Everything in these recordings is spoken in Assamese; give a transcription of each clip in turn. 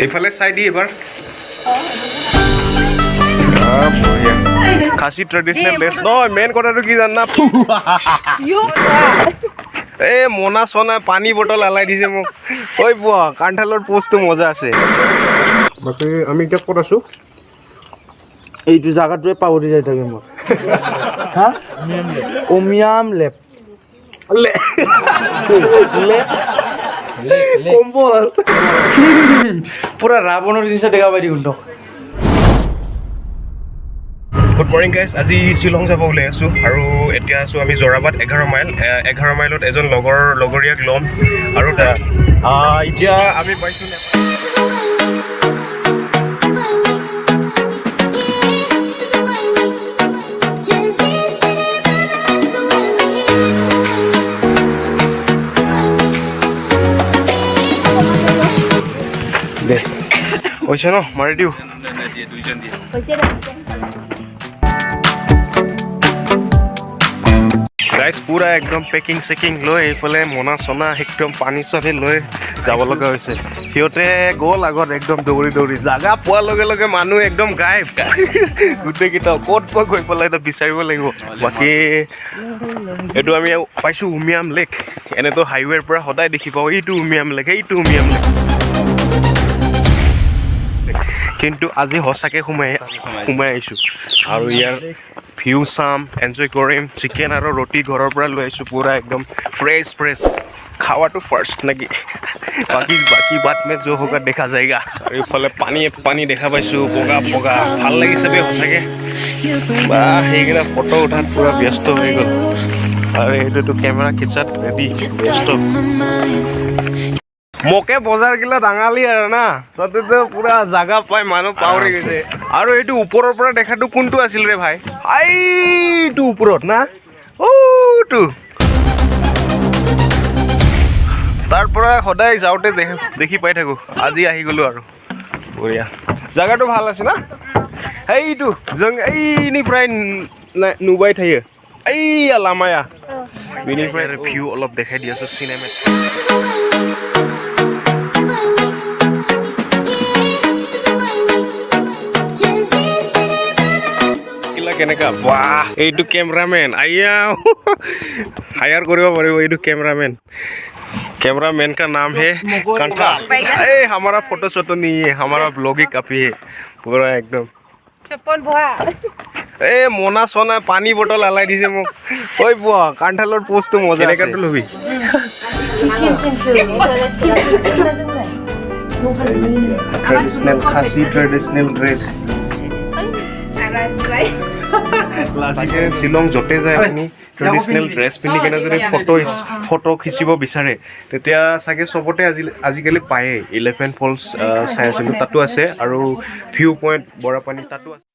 এইফালে চাই দি এবাৰ খাচী ট্ৰেডিচনেল ড্ৰেছ নহয় মেইন কথাটো কি জানা এই মনা চনা পানী বটল আলাই দিছে মোক ঐ পোৱা কাণ্ঠালৰ পোষ্টটো মজা আছে বাকী আমি এতিয়া ক'ত আছোঁ এইটো জাগাটোৱে পাহৰি যাই থাকে মই হা উমিয়াম লেক কম্বল পুৰা ৰাৱণৰ নিচিনা দেখা পাই দেখোন গুড মৰ্ণিং গাইজ আজি শ্বিলং যাব ওলাই আছোঁ আৰু এতিয়া আছোঁ আমি জোৰাবাট 11 মাইলত এজন লগৰীয়াক ল'ম আৰু এতিয়া আমি পাইছোঁ দে হৈছে ন মাৰি দিওঁ গাইজ পুৰা একদম পেকিং চেকিং লৈ এইফালে মনা চনা একদম পানী চানী লৈ যাব লগা হৈছে সিহঁতে গ'ল আগত একদম দৌৰি দৌৰি জাগা পোৱাৰ লগে লগে মানুহ একদম গায়ব গোটেইকেইটা ক'ত পোৱা গৈ পেলাই এটা বিচাৰিব লাগিব বাকী এইটো আমি পাইছোঁ উমিয়াম লেক এনেতো হাইৱেৰ পৰা সদায় দেখি পাওঁ এইটো উমিয়াম লেক কিন্তু আজি সঁচাকৈ সোমাই আহিছোঁ আৰু ইয়াৰ ভিউ চাম এনজয় কৰিম চিকেন আৰু ৰুটি ঘৰৰ পৰা লৈ আহিছোঁ পুৰা একদম ফ্ৰেছ খাৱাটো ফাৰ্ষ্ট নেকি বাকী বাট মে যো হোগা দেখা যায়গা আৰু এইফালে পানী দেখা পাইছোঁ বগা ভাল লাগিছে বে সঁচাকৈ বা সেইকেইটা ফটো উঠাত পুৰা ব্যস্ত হৈ গ'ল আৰু সেইটোতো কেমেৰা খিচাত ৰেডি ব্যস্ত মোকে বজাৰগিলা ডাঙালি আৰু না তাতেতো পুৰা জাগা পাই মানুহ পাহৰি গৈছে আৰু এইটো ওপৰৰ পৰা দেখাটো কোনটো আছিল ৰে ভাই এইটো ওপৰত না অ'টো তাৰ পৰা সদায় যাওঁতে দেখি পাই থাকোঁ আজি আহি গ'লোঁ আৰু বঢ়িয়া জাগাটো ভাল আছে না এইটো এইনি প্ৰায় নুবাই থাকে এইয়া লামায়া বিনিৰ পৰা ভিউ অলপ দেখাই দি আছোঁ চিনেমেট কেনেকা বাহ এইটো কেমেৰামেন হায়াৰ কৰিব পাৰিব এইটো कैमरामैन का नाम है कंठा हमारा फोटो शोटो नहीं है हमारा ब्लॉग ही काफी है पूरा एकदम মনা চনা পানী বটল আলাই দিছে মোক ঐ পোৱা কাণ্ঠালৰ পোষ্টটো মজা এনেকাটো লবি ট্ৰেডিচনেল খাচী ট্ৰেডিচনেল ড্ৰেছ লাগে শ্বিলং য'তে যায় আপুনি ট্ৰেডিচনেল ড্ৰেছ পিন্ধি কেনে যদি ফটো খিচিব বিচাৰে তেতিয়া চাগে চবতে আজিকালি পায়েই 11 ফলছ চাই আছিলোঁ তাতো আছে আৰু ভিউ পইণ্ট বৰাপানী তাতো আছে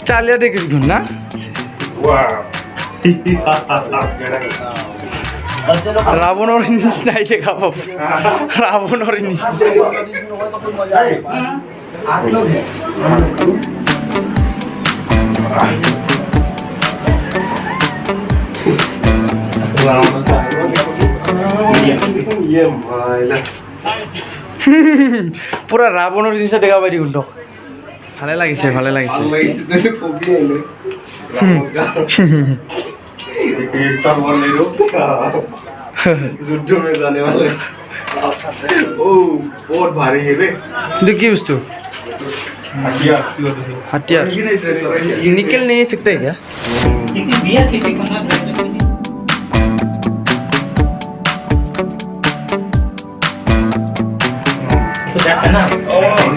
চালিয়া দেখিস না রাবণর নিচিনাই দেখা পাব রাবণর নিচিনা পুরা রাবণর নিচিনা দেখা পাই দেখোন ভালে লাগিছে जुद्ध में जाने वाले बहुत भारी है बे देखिए उसको हथियार निकल नहीं सकते क्या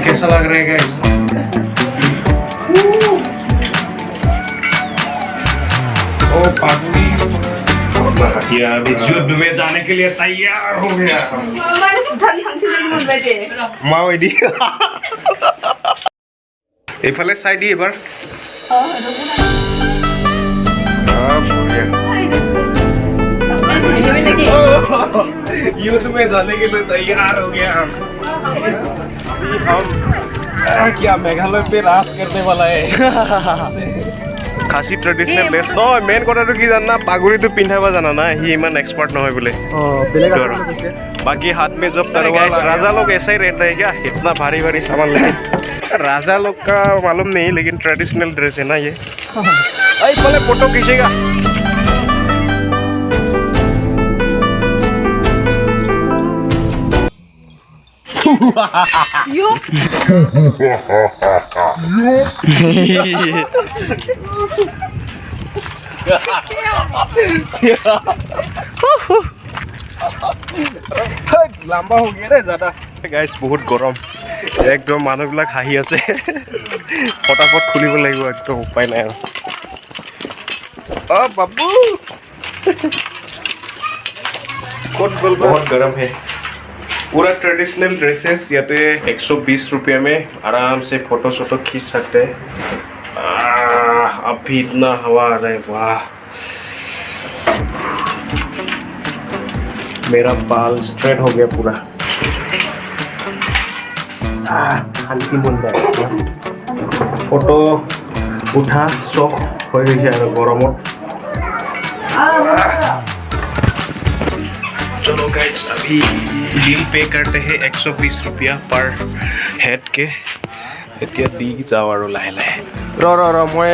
कैसा लग रहा है गाइस ओ पागली यार इस युद्ध में जाने के लिए तैयार हो गया माओदी এইফালে চাই দি এবাৰ युद्ध में जाने के लिए तैयार हो गया हम क्या मेघालय पे राज करने वाला है খাচী ট্ৰেডিচনেল ড্ৰেছ নহয় মেইন কথাটো কি জানা পাগুৰিটো পিন্ধাব জানা না সি ইমান এক্সপাৰ্ট নহয় বোলে बाकी हाथ में जब तलवार राजा लोग ऐसा ही रहता है क्या इतना भारी भारी सामान लेके राजा लोग का मालूम नहीं लेकिन ट्रेडिशनल ड्रेस है ना ये पहले फोटो खींचेगा लंबा हो गया रे ज़्यादा गाइस बहुत गरम एकदम মানুহবিলাক হাঁহি আছে फटाफट खुलिब লাগিব एकदम उपाय নাই ओ बाबू कौन बोल बहुत गरम है पूरा ट्रेडिशनल ड्रेसेस याते 120 रुपये में आराम से फोटो शोटो खींच सकते हैं अभी इतना हवा आ रहा है वाह मेरा बाल स्ट्रेट हो गया पूरा শান্তি মন যায় ফটো उठा शौक हो रही है गरमत चलो गाइस अभी बिल पे करते हैं 120 रुपया पर हेड के এতিয়া দি যাওঁ আৰু লাহে লাহে ৰ মই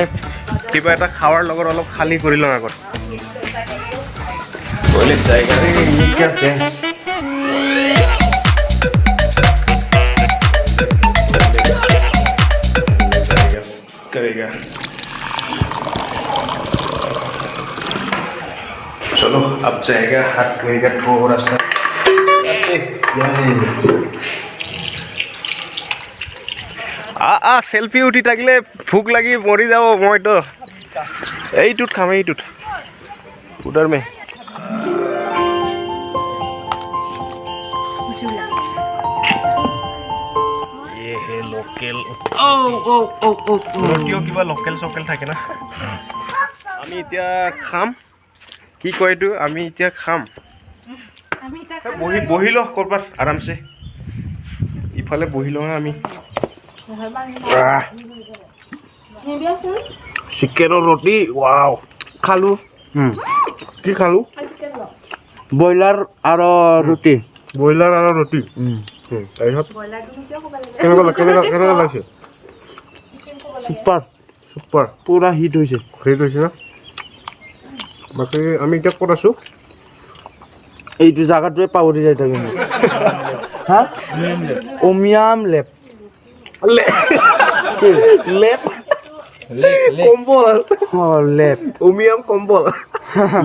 কিবা এটা খাৱাৰ লগত অলপ খালী কৰি লওঁ আগত बोले जाएगा रे ये क्या चेंज करेगा चलो अब जाएगा हाथ धोएगा थोड़ा सा सेल्फी उठी থাকিলে भूख लगी मरी যাব মইতো এইটুত খাম এইটুত उधर में ये है लोकल रोटियों किबा लोकल सोकल থাকে না আমি এতিয়া খাম কি কয় তো আমি এতিয়া খাম বহিল কৰবাত আৰামছে ইফালে বহিল আমি চিকেন रोटी वाओ খালু কি খালু ব্ৰইলাৰ আৰু ৰুটি তাৰপিছত কেনেকুৱা লাগিছে সুপাৰ পুৰা হিট হৈছে না বাকী আমি এতিয়া ক'ত আছোঁ এইটো জাগাটোৱে পাহৰি যাই থাকে হা উমিয়াম লেক কম্বল লেক উমিয়াম কম্বল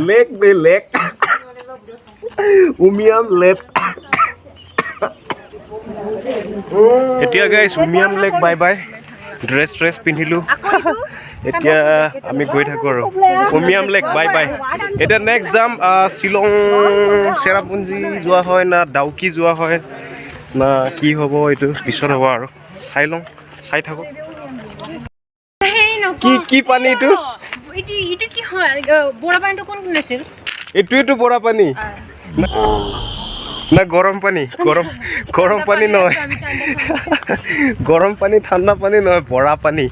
leg day lake Umiam lake এতিয়া গাইছ Umiam lake bye bye dress পিন্ধিলোঁ এতিয়া আমি গৈ থাকোঁ আৰু উমিয়াম লেক বাই বাই এতিয়া নেক্সট যাম শ্বিলং চেৰাপুঞ্জী যোৱা হয় না ডাউকি যোৱা হয় না কি হ'ব এইটো পিছত হ'ব আৰু চাই থাকোঁ কি পানী এইটো কি হয় বৰাপানীটো কোন আছিল এইটোৱেতো বৰাপানী না গৰম পানী গৰম পানী নহয় গৰম পানী ঠাণ্ডা পানী নহয় বৰা পানী